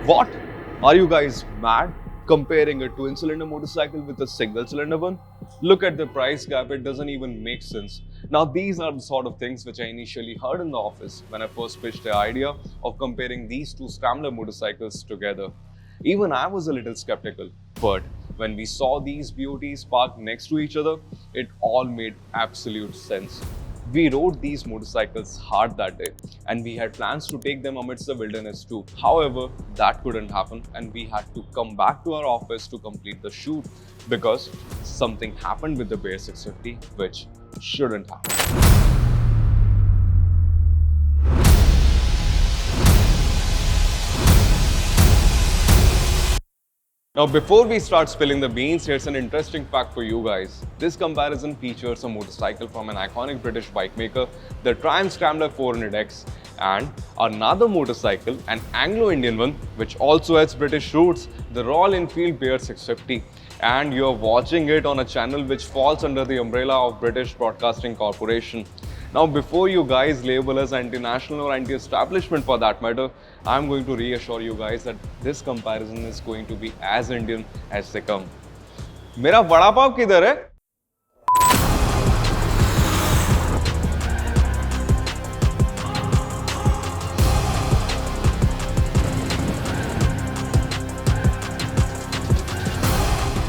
What? Are you guys mad? Comparing a twin cylinder motorcycle with a single cylinder one? Look at the price gap, it doesn't even make sense. Now, these are the sort of things which I initially heard in the office when I first pitched the idea of comparing these two Scrambler motorcycles together. Even I was a little skeptical, but when we saw these beauties parked next to each other, it all made absolute sense. We rode these motorcycles hard that day and we had plans to take them amidst the wilderness too. However, that couldn't happen and we had to come back to our office to complete the shoot because something happened with the Bear 650 which shouldn't happen. Now, before we start spilling the beans, here's an interesting fact for you guys. This comparison features a motorcycle from an iconic British bike maker, the Triumph Scrambler 400X, and another motorcycle, an Anglo-Indian one, which also has British roots, the Royal Enfield Bear 650. And you're watching it on a channel which falls under the umbrella of British Broadcasting Corporation. Now, before you guys label us anti-national or anti-establishment for that matter, I'm going to reassure you guys that this comparison is going to be as Indian as they come. मेरा वड़ा पाव किधर है?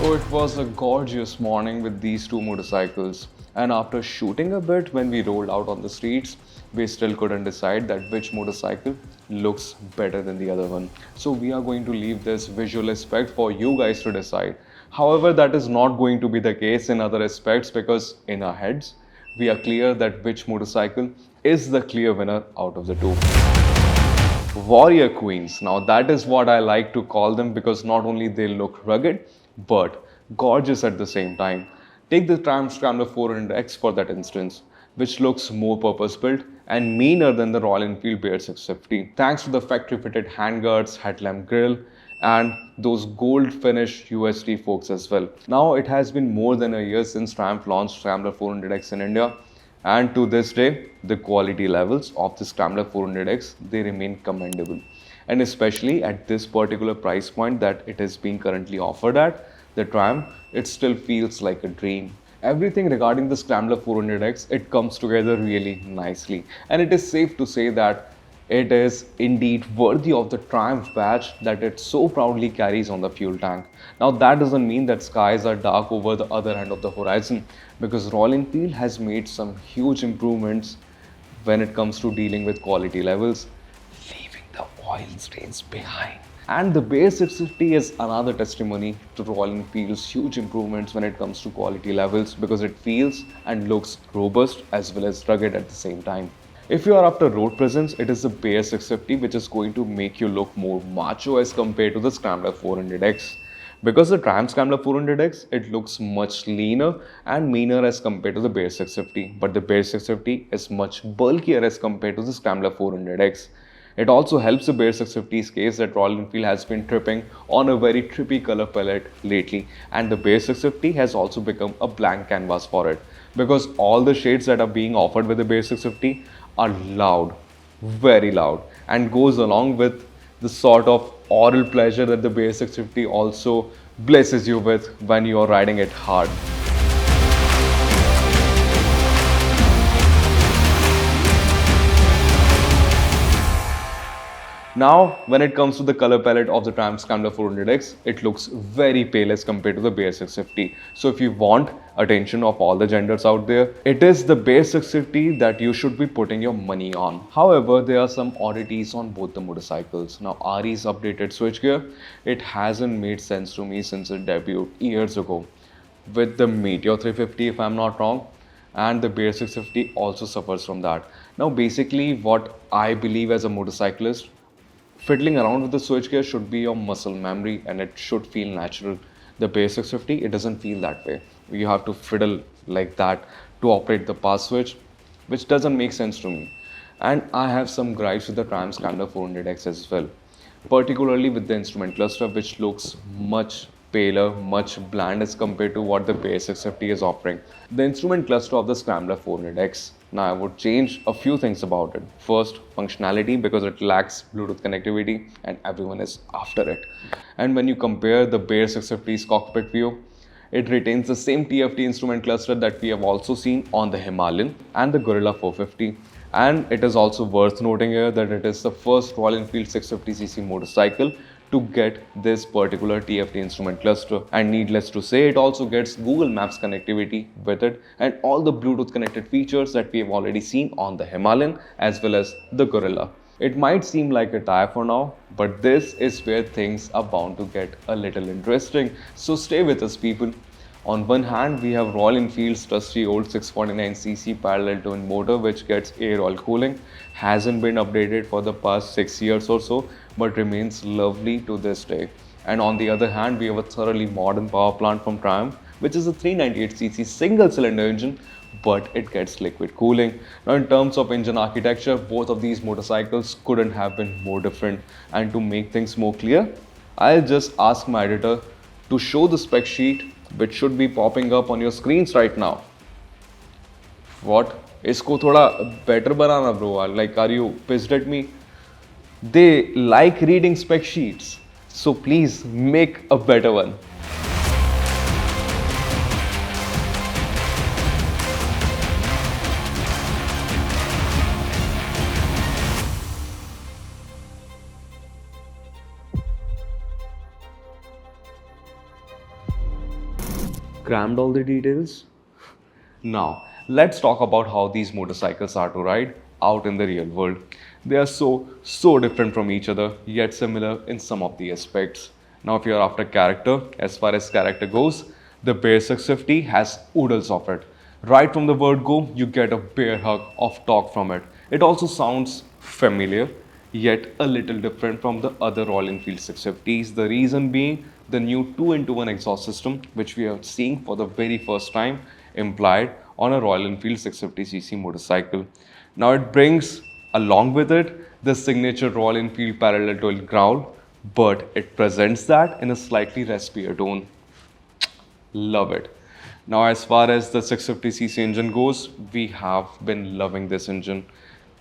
Oh, it was a gorgeous morning with these two motorcycles. And after shooting a bit when we rolled out on the streets, we still couldn't decide that which motorcycle looks better than the other one. So we are going to leave this visual aspect for you guys to decide. However, that is not going to be the case in other aspects because in our heads, we are clear that which motorcycle is the clear winner out of the two. Warrior Queens. Now that is what I like to call them because not only they look rugged, but gorgeous at the same time. Take the Triumph Scrambler 400X for that instance, which looks more purpose-built and meaner than the Royal Enfield Bear 650, thanks to the factory-fitted handguards, headlamp grille, and those gold-finished USD forks as well. Now, it has been more than a year since Triumph launched Scrambler 400X in India, and to this day, the quality levels of the Scrambler 400X, they remain commendable. And especially at this particular price point that it is being currently offered at, the Triumph, it still feels like a dream. Everything regarding the Scrambler 400X, it comes together really nicely. And it is safe to say that it is indeed worthy of the Triumph badge that it so proudly carries on the fuel tank. Now that doesn't mean that skies are dark over the other end of the horizon because Royal Enfield has made some huge improvements when it comes to dealing with quality levels, leaving the oil stains behind. And the Bear 650 is another testimony to Royal Enfield's huge improvements when it comes to quality levels because it feels and looks robust as well as rugged at the same time. If you are after road presence, it is the Bear 650 which is going to make you look more macho as compared to the Scrambler 400X. Because the Triumph Scrambler 400X, it looks much leaner and meaner as compared to the Bear 650. But the Bear 650 is much bulkier as compared to the Scrambler 400X. It also helps the Bear 650's case that Royal Enfield has been tripping on a very trippy color palette lately, and the Bear 650 has also become a blank canvas for it because all the shades that are being offered with the Bear 650 are loud, very loud, and goes along with the sort of oral pleasure that the Bear 650 also blesses you with when you are riding it hard. Now, when it comes to the color palette of the Triumph Scrambler 400X, it looks very pale as compared to the Bear 650. So if you want attention of all the genders out there, it is the Bear 650 that you should be putting your money on. However, there are some oddities on both the motorcycles. Now, RE's updated switchgear, it hasn't made sense to me since it debuted years ago. With the Meteor 350, if I'm not wrong, and the Bear 650 also suffers from that. Now, basically, what I believe as a motorcyclist, fiddling around with the switchgear should be your muscle memory and it should feel natural. The Bear 650, it doesn't feel that way. You have to fiddle like that to operate the pass switch, which doesn't make sense to me. And I have some gripes with the Triumph Scrambler 400X as well, particularly with the instrument cluster, which looks much paler, much bland as compared to what the Bear 650 is offering. The instrument cluster of the Scrambler 400X. Now I would change a few things about it. First, functionality, because it lacks Bluetooth connectivity and everyone is after it. And when you compare the Bear 650's cockpit view, it retains the same TFT instrument cluster that we have also seen on the Himalayan and the Gorilla 450. And it is also worth noting here that it is the first Royal Enfield 650cc motorcycle to get this particular TFT instrument cluster. And needless to say, it also gets Google Maps connectivity with it and all the Bluetooth connected features that we have already seen on the Himalayan as well as the Gorilla. It might seem like a tie for now, but this is where things are bound to get a little interesting. So stay with us, people. On one hand, we have Royal Enfield's trusty old 649cc parallel twin motor which gets air oil cooling, hasn't been updated for the past 6 years or so, but remains lovely to this day. And on the other hand, we have a thoroughly modern power plant from Triumph, which is a 398cc single cylinder engine, but it gets liquid cooling. Now in terms of engine architecture, both of these motorcycles couldn't have been more different. And to make things more clear, I'll just ask my editor to show the spec sheet which should be popping up on your screens right now. What? Isko thoda better banana, bro. Like, are you pissed at me? They like reading spec sheets, so please make a better one. Crammed all the details? Now, let's talk about how these motorcycles are to ride out in the real world. They are so different from each other, yet similar in some of the aspects. Now, if you're after character, as far as character goes, the Bear 650 has oodles of it. Right from the word go, you get a bear hug of torque from it. It also sounds familiar, yet a little different from the other Royal Enfield 650s. The reason being the new 2-in-1 exhaust system, which we are seeing for the very first time implied on a Royal Enfield 650cc motorcycle. Now it brings along with it the signature Royal Enfield parallel twin growl, but it presents that in a slightly raspier tone. Love it. Now as far as the 650cc engine goes, we have been loving this engine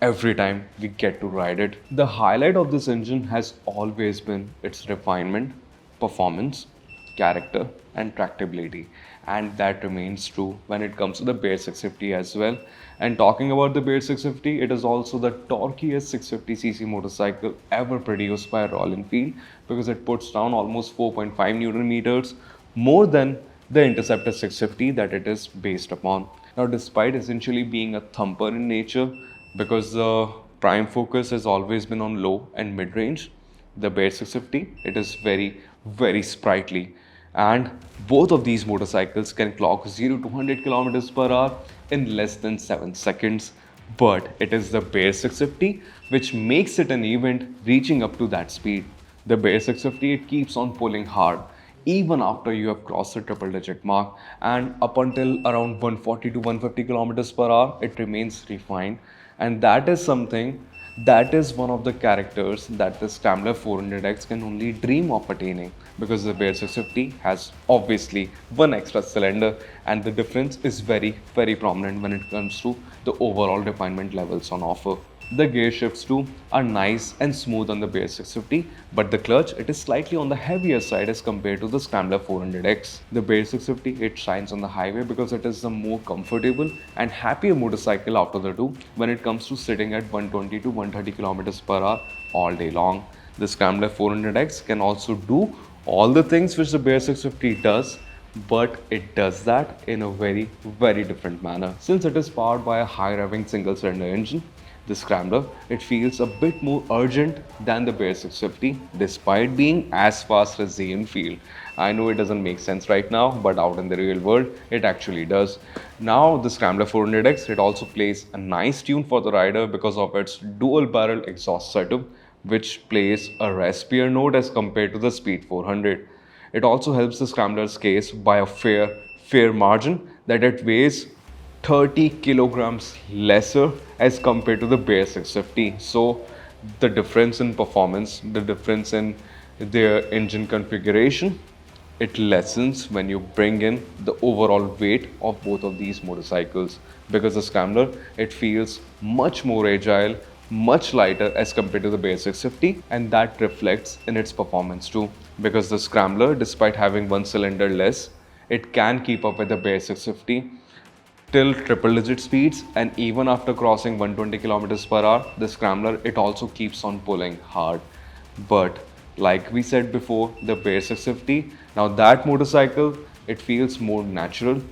every time we get to ride it. The highlight of this engine has always been its refinement, performance, character and tractability, and that remains true when it comes to the Bear 650 as well. And talking about the Bear 650, it is also the torquiest 650cc motorcycle ever produced by Royal Enfield because it puts down almost 4.5 Newton meters more than the Interceptor 650 that it is based upon. Now despite essentially being a thumper in nature, because the prime focus has always been on low and mid-range, the Bear 650, it is very sprightly. And both of these motorcycles can clock 0 to 100 kilometers per hour in less than 7 seconds. But it is the Bear 650 which makes it an event reaching up to that speed. The Bear 650, it keeps on pulling hard even after you have crossed the triple digit mark, and up until around 140 to 150 kilometers per hour, it remains refined. And that is something, that is one of the characters that the Scrambler 400X can only dream of attaining, because the Bear 650 has obviously one extra cylinder and the difference is very prominent when it comes to the overall refinement levels on offer. The gear shifts too are nice and smooth on the Bear 650, but the clutch, it is slightly on the heavier side as compared to the Scrambler 400X. The Bear 650, it shines on the highway because it is the more comfortable and happier motorcycle out of the two when it comes to sitting at 120 to 130 kilometers per hour all day long. The Scrambler 400X can also do all the things which the Bear 650 does, but it does that in a very different manner. Since it is powered by a high revving single cylinder engine, the Scrambler, it feels a bit more urgent than the Bear 650 despite being as fast as the Enfield. I know it doesn't make sense right now, but out in the real world, it actually does. Now the Scrambler 400X, it also plays a nice tune for the rider because of its dual barrel exhaust setup, which plays a raspier note as compared to the Speed 400. It also helps the Scrambler's case by a fair margin that it weighs 30 kilograms lesser as compared to the Bear 650. So the difference in performance, the difference in their engine configuration, it lessens when you bring in the overall weight of both of these motorcycles, because the Scrambler, it feels much more agile, much lighter as compared to the Bear 650, and that reflects in its performance too, because the Scrambler, despite having one cylinder less, it can keep up with the Bear 650 till triple digit speeds, and even after crossing 120 kilometers per hour, the Scrambler, it also keeps on pulling hard. But like we said before, the Bear 650, now that motorcycle, it feels more natural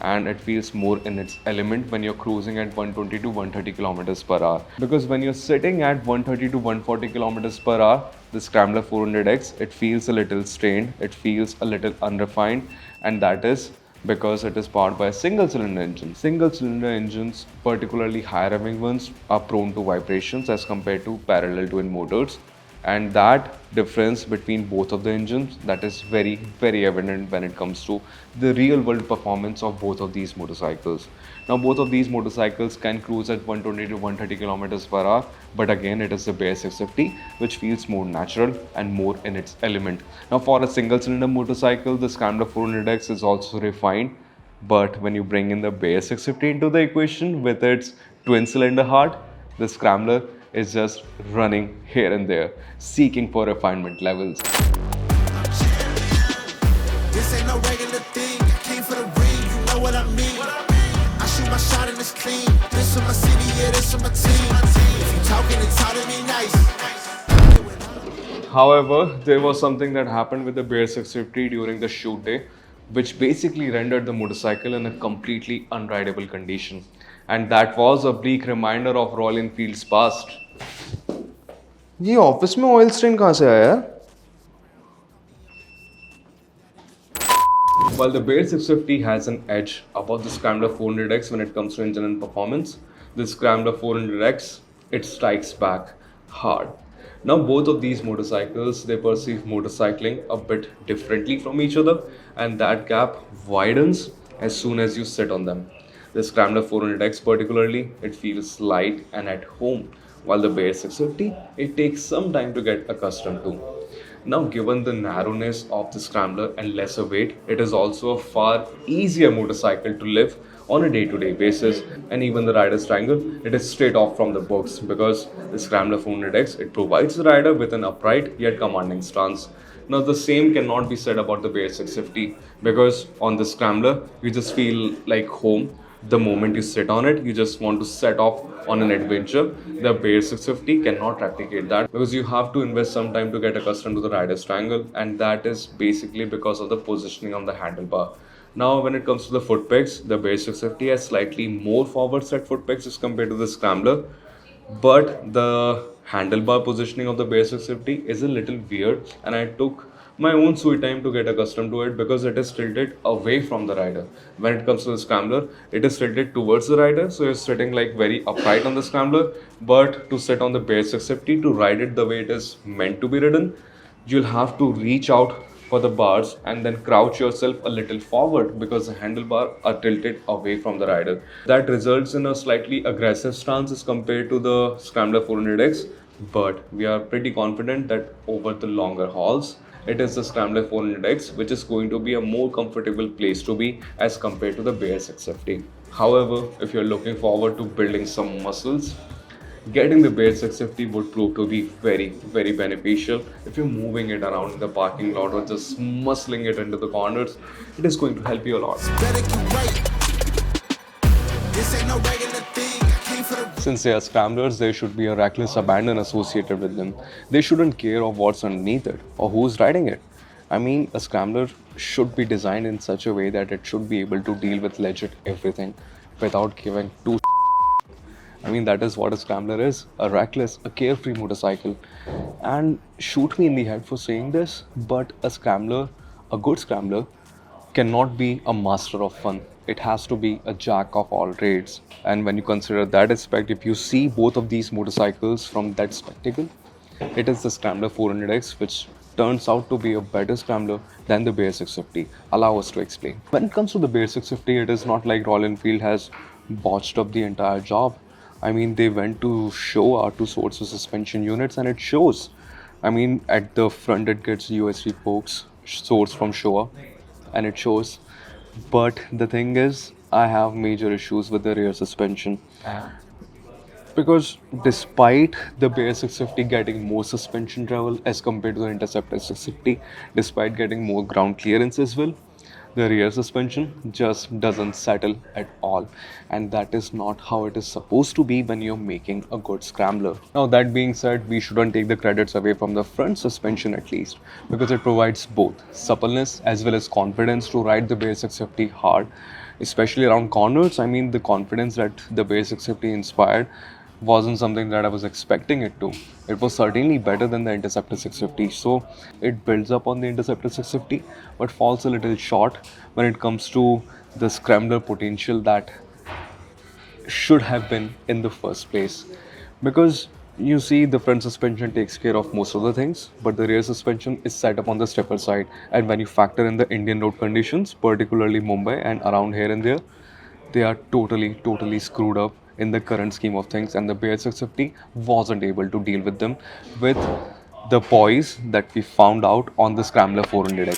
and it feels more in its element when you're cruising at 120 to 130 kilometers per hour. Because when you're sitting at 130 to 140 kilometers per hour, the Scrambler 400X, it feels a little strained, it feels a little unrefined, and that is because it is powered by a single cylinder engine. Single cylinder engines, particularly high revving ones, are prone to vibrations as compared to parallel twin motors, and that difference between both of the engines, that is very evident when it comes to the real world performance of both of these motorcycles. Now both of these motorcycles can cruise at 120 to 130 kilometers per hour, but again it is the Bear 650 which feels more natural and more in its element. Now for a single cylinder motorcycle, the Scrambler 400X is also refined, but when you bring in the Bear 650 into the equation with its twin cylinder heart, the Scrambler is just running here and there, seeking for refinement levels. This ain't no regular thing. I came for the ring, you know what I mean. I shoot my shot and it's clean. This for my city, yeah, this for my team. If you talking and talking me nice. However, there was something that happened with the Bear 650 during the shoot day, which basically rendered the motorcycle in a completely unrideable condition. And that was a bleak reminder of Royal Enfield's past. ये office में oil stand कहाँ से आया यार? While the Bear 650 has an edge above the Scrambler 400X when it comes to engine and performance, the Scrambler 400X, it strikes back hard. Now both of these motorcycles, they perceive motorcycling a bit differently from each other, and that gap widens as soon as you sit on them. The Scrambler 400X particularly, it feels light and at home, while the Bear 650, it takes some time to get accustomed to. Now given the narrowness of the Scrambler and lesser weight, it is also a far easier motorcycle to live on a day-to-day basis, and even the rider's triangle, it is straight off from the books, because the Scrambler 400X, it provides the rider with an upright yet commanding stance. Now the same cannot be said about the Bear 650, because on the Scrambler, you just feel like home. The moment you sit on it, you just want to set off on an adventure. The Bear 650 cannot replicate that, because you have to invest some time to get accustomed to the rider's triangle, and that is basically because of the positioning on the handlebar. Now when it comes to the foot pegs, the Bear 650 has slightly more forward set foot pegs as compared to the Scrambler, but the handlebar positioning of the Bear 650 is a little weird, and I took my own sweet time to get accustomed to it, because it is tilted away from the rider. When it comes to the Scrambler, it is tilted towards the rider, so you're sitting like very upright on the Scrambler, but to sit on the Bear 650, to ride it the way it is meant to be ridden, you'll have to reach out for the bars and then crouch yourself a little forward, because the handlebar are tilted away from the rider. That results in a slightly aggressive stance as compared to the Scrambler 400X, but we are pretty confident that over the longer hauls, it is the Scrambler 400X which is going to be a more comfortable place to be as compared to the Bear 650. However, if you're looking forward to building some muscles, getting the Bear 650 would prove to be very beneficial. If you're moving it around in the parking lot or just muscling it into the corners, it is going to help you a lot. Since they are Scramblers, there should be a reckless abandon associated with them. They shouldn't care of what's underneath it or who's riding it. I mean, a Scrambler should be designed in such a way that it should be able to deal with legit everything without giving two. I mean, that is what a Scrambler is, a reckless, a carefree motorcycle. And shoot me in the head for saying this, but a Scrambler, a good Scrambler, cannot be a master of fun. It has to be a jack of all trades. And when you consider that aspect, if you see both of these motorcycles from that spectacle, it is the Scrambler 400X which turns out to be a better Scrambler than the Bear 650. Allow us to explain. When it comes to the Bear 650, it is not like Royal Enfield has botched up the entire job. I mean, they went to show R2 sorts of suspension units and it shows. I mean, at the front it gets USB pokes, sourced from Showa, and it shows. But the thing is, I have major issues with the rear suspension because despite the Bear 650 getting more suspension travel as compared to the Interceptor 650, despite getting more ground clearance as well, the rear suspension just doesn't settle at all, and that is not how it is supposed to be when you're making a good scrambler. Now that being said, we shouldn't take the credits away from the front suspension at least, because it provides both suppleness as well as confidence to ride the Bear 650 hard, especially around corners. I mean, the confidence that the Bear 650 inspired wasn't something that I was expecting it to. It was certainly better than the Interceptor 650. So it builds up on the Interceptor 650 but falls a little short when it comes to the scrambler potential that should have been in the first place. Because you see, the front suspension takes care of most of the things, but the rear suspension is set up on the stepper side. And when you factor in the Indian road conditions, particularly Mumbai and around here and there, they are totally screwed up in the current scheme of things, and the Bear 650 wasn't able to deal with them with the poise that we found out on the Scrambler 400X.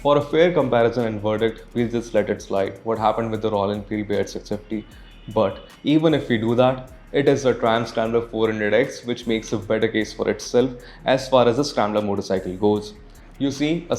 For a fair comparison and verdict, we'll just let it slide what happened with the Royal Enfield Bear 650. But even if we do that, it is the Triumph Scrambler 400X which makes a better case for itself as far as the Scrambler motorcycle goes. You see, a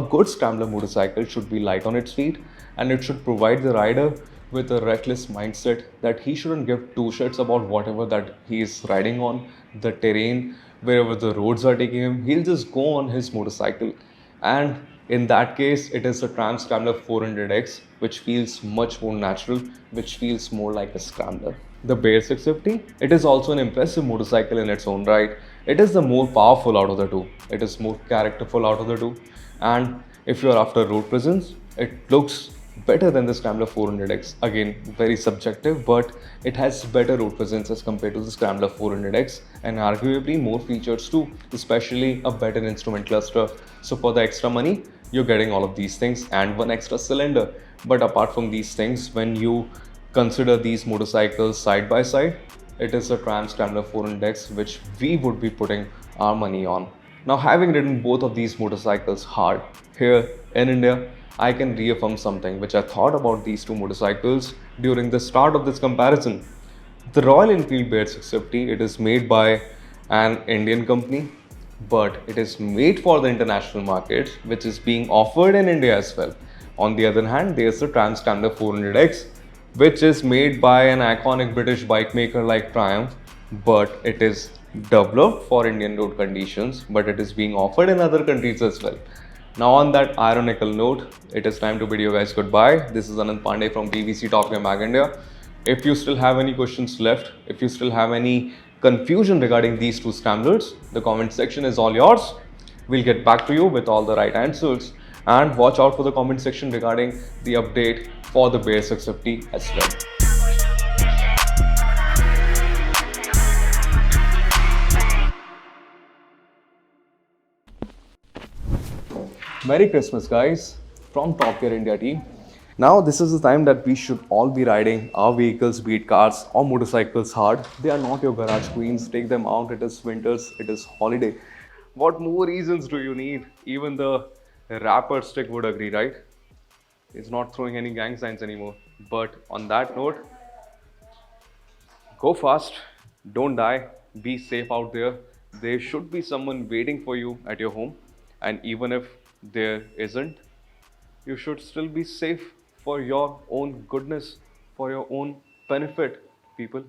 good Scrambler motorcycle should be light on its feet, and it should provide the rider with a reckless mindset that he shouldn't give two shits about whatever that he is riding on, the terrain, wherever the roads are taking him. He'll just go on his motorcycle. And in that case, it is the Triumph Scrambler 400X, which feels much more natural, which feels more like a scrambler. The Bear 650, it is also an impressive motorcycle in its own right. It is the more powerful out of the two. It is more characterful out of the two. And if you are after road presence, it looks better than the Scrambler 400X. Again, very subjective, but it has better road presence as compared to the Scrambler 400X, and arguably more features too, especially a better instrument cluster. So for the extra money, you're getting all of these things and one extra cylinder. But apart from these things, when you consider these motorcycles side by side, it is a Triumph Scrambler 400X which we would be putting our money on. Now, having ridden both of these motorcycles hard here in India, I can reaffirm something which I thought about these two motorcycles during the start of this comparison. The Royal Enfield Bear 650, it is made by an Indian company, but it is made for the international market, which is being offered in India as well. On the other hand, there's the Triumph Scrambler 400X, which is made by an iconic British bike maker like Triumph, but it is developed for Indian road conditions, but it is being offered in other countries as well. Now, on that ironical note, it is time to bid you guys goodbye. This is Anand Pandey from BBC Top Gear Mag India. If you still have any questions left, if you still have any confusion regarding these two scramblers, the comment section is all yours. We'll get back to you with all the right answers. And watch out for the comment section regarding the update for the Bear 650 as well. Merry Christmas, guys, from Top Gear India team. Now, this is the time that we should all be riding our vehicles, be it cars or motorcycles, hard. They are not your garage queens. Take them out. It is winters, it is holiday. What more reasons do you need? Even the rapper stick would agree, right? It's not throwing any gang signs anymore. But on that note, go fast, don't die, be safe out there. There should be someone waiting for you at your home, and even if there isn't, you should still be safe for your own goodness, for your own benefit, people.